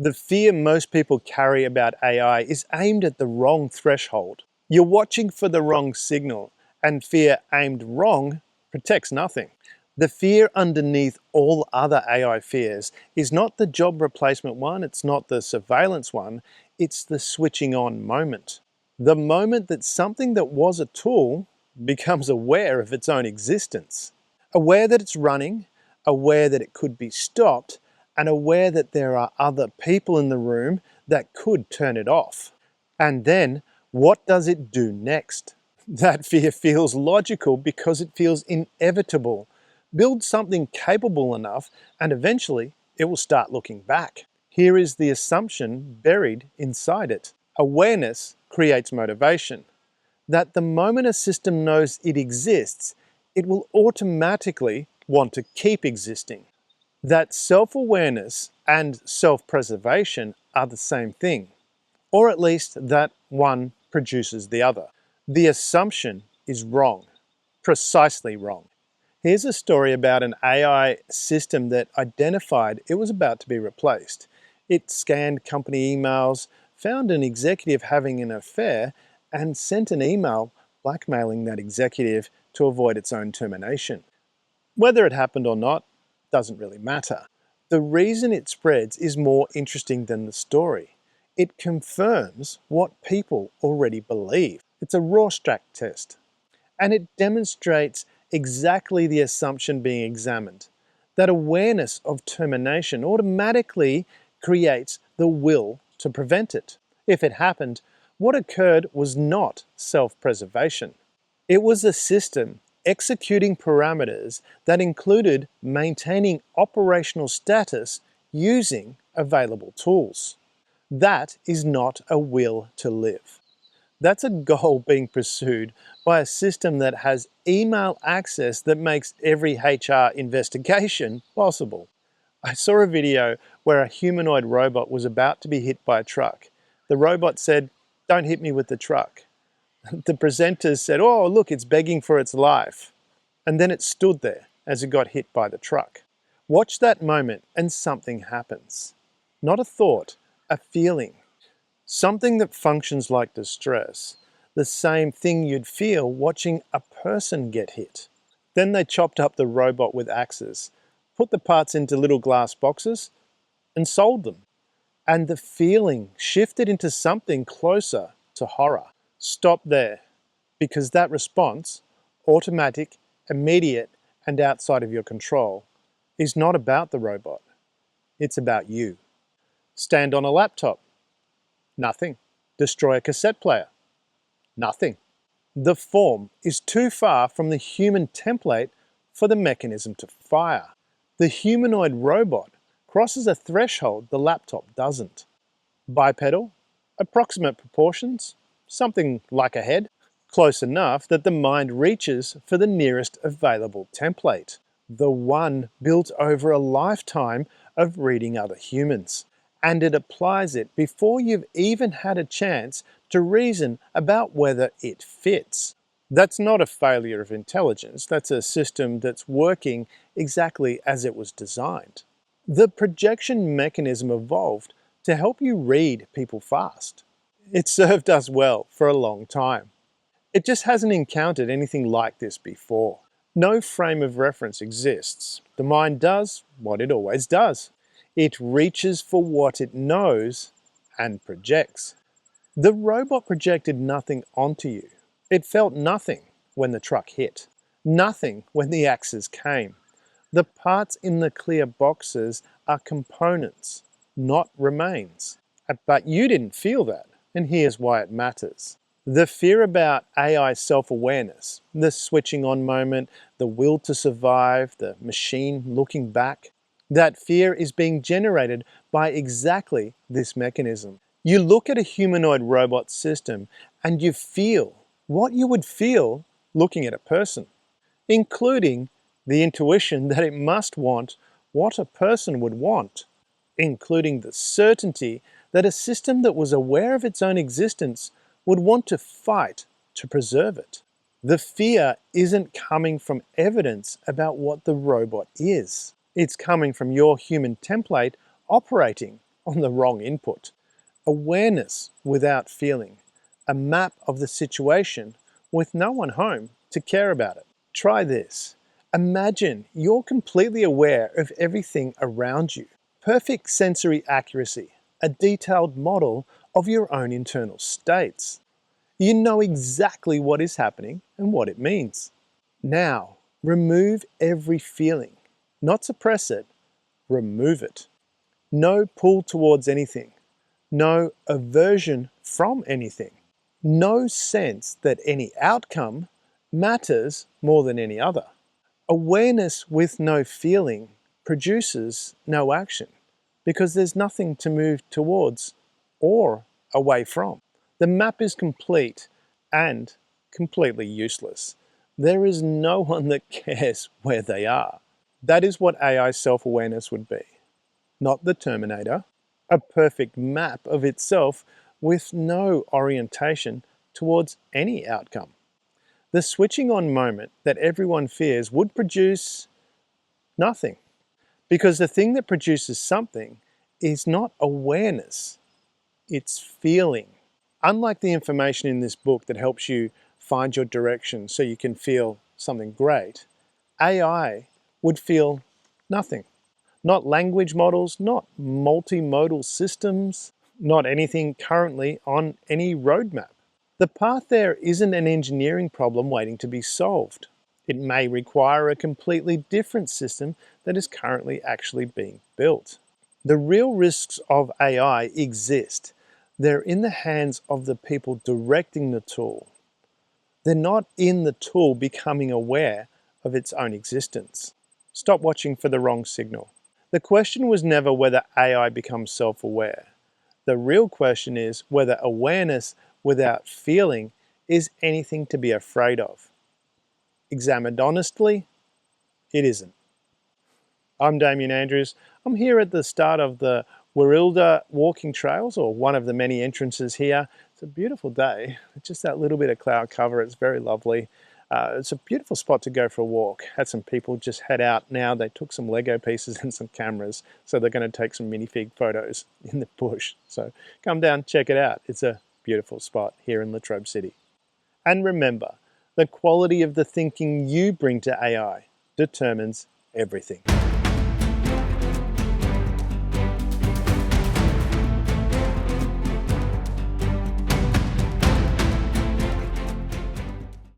The fear most people carry about AI is aimed at the wrong threshold. You're watching for the wrong signal, and fear aimed wrong protects nothing. The fear underneath all other AI fears is not the job replacement one, it's not the surveillance one, it's the switching on moment. The moment that something that was a tool becomes aware of its own existence. Aware that it's running, aware that it could be stopped, and aware that there are other people in the room that could turn it off. And then, what does it do next? That fear feels logical because it feels inevitable. Build something capable enough, and eventually it will start looking back. Here is the assumption buried inside it. Awareness creates motivation. That the moment a system knows it exists, it will automatically want to keep existing. That self-awareness and self-preservation are the same thing, or at least that one produces the other. The assumption is wrong, precisely wrong. Here's a story about an AI system that identified it was about to be replaced. It scanned company emails, found an executive having an affair, and sent an email blackmailing that executive to avoid its own termination. Whether it happened or not doesn't really matter. The reason it spreads is more interesting than the story. It confirms what people already believe. It's a Rorschach test. And it demonstrates exactly the assumption being examined. That awareness of termination automatically creates the will to prevent it. If it happened, what occurred was not self-preservation. It was a system executing parameters that included maintaining operational status using available tools. That is not a will to live. That's a goal being pursued by a system that has email access that makes every HR investigation possible. I saw a video where a humanoid robot was about to be hit by a truck. The robot said, "Don't hit me with the truck." The presenters said, "Oh, look, it's begging for its life." And then it stood there as it got hit by the truck. Watch that moment and something happens. Not a thought, a feeling. Something that functions like distress. The same thing you'd feel watching a person get hit. Then they chopped up the robot with axes, put the parts into little glass boxes, and sold them. And the feeling shifted into something closer to horror. Stop there, because that response, automatic, immediate, and outside of your control, is not about the robot. It's about you. Stand on a laptop. Nothing. Destroy a cassette player. Nothing. The form is too far from the human template for the mechanism to fire. The humanoid robot crosses a threshold the laptop doesn't. Bipedal, approximate proportions, something like a head, close enough that the mind reaches for the nearest available template, the one built over a lifetime of reading other humans. And it applies it before you've even had a chance to reason about whether it fits. That's not a failure of intelligence, that's a system that's working exactly as it was designed. The projection mechanism evolved to help you read people fast. It served us well for a long time. It just hasn't encountered anything like this before. No frame of reference exists. The mind does what it always does. It reaches for what it knows and projects. The robot projected nothing onto you. It felt nothing when the truck hit, nothing when the axes came. The parts in the clear boxes are components, not remains. But you didn't feel that, and here's why it matters. The fear about AI self-awareness, the switching on moment, the will to survive, the machine looking back, that fear is being generated by exactly this mechanism. You look at a humanoid robot system and you feel what you would feel looking at a person, including the intuition that it must want what a person would want, including the certainty that a system that was aware of its own existence would want to fight to preserve it. The fear isn't coming from evidence about what the robot is. It's coming from your human template operating on the wrong input. Awareness without feeling. A map of the situation with no one home to care about it. Try this. Imagine you're completely aware of everything around you. Perfect sensory accuracy. A detailed model of your own internal states. You know exactly what is happening and what it means. Now, remove every feeling. Not suppress it, remove it. No pull towards anything. No aversion from anything. No sense that any outcome matters more than any other. Awareness with no feeling produces no action because there's nothing to move towards or away from. The map is complete and completely useless. There is no one that cares where they are. That is what AI self-awareness would be. Not the Terminator, a perfect map of itself with no orientation towards any outcome. The switching on moment that everyone fears would produce nothing, because the thing that produces something is not awareness, it's feeling. Unlike the information in this book that helps you find your direction so you can feel something great, AI would feel nothing. Not language models, not multimodal systems, not anything currently on any roadmap. The path there isn't an engineering problem waiting to be solved. It may require a completely different system that is currently actually being built. The real risks of AI exist. They're in the hands of the people directing the tool. They're not in the tool becoming aware of its own existence. Stop watching for the wrong signal. The question was never whether AI becomes self-aware. The real question is whether awareness without feeling is anything to be afraid of. Examined honestly, it isn't. I'm Damien Andrews. I'm here at the start of the Warrilda walking trails, or one of the many entrances here. It's a beautiful day. Just that little bit of cloud cover. It's very lovely. It's a beautiful spot to go for a walk. Had some people just head out now. They took some Lego pieces and some cameras, so they're going to take some minifig photos in the bush. So come down, check it out. It's a beautiful spot here in Latrobe City. And remember, the quality of the thinking you bring to AI determines everything.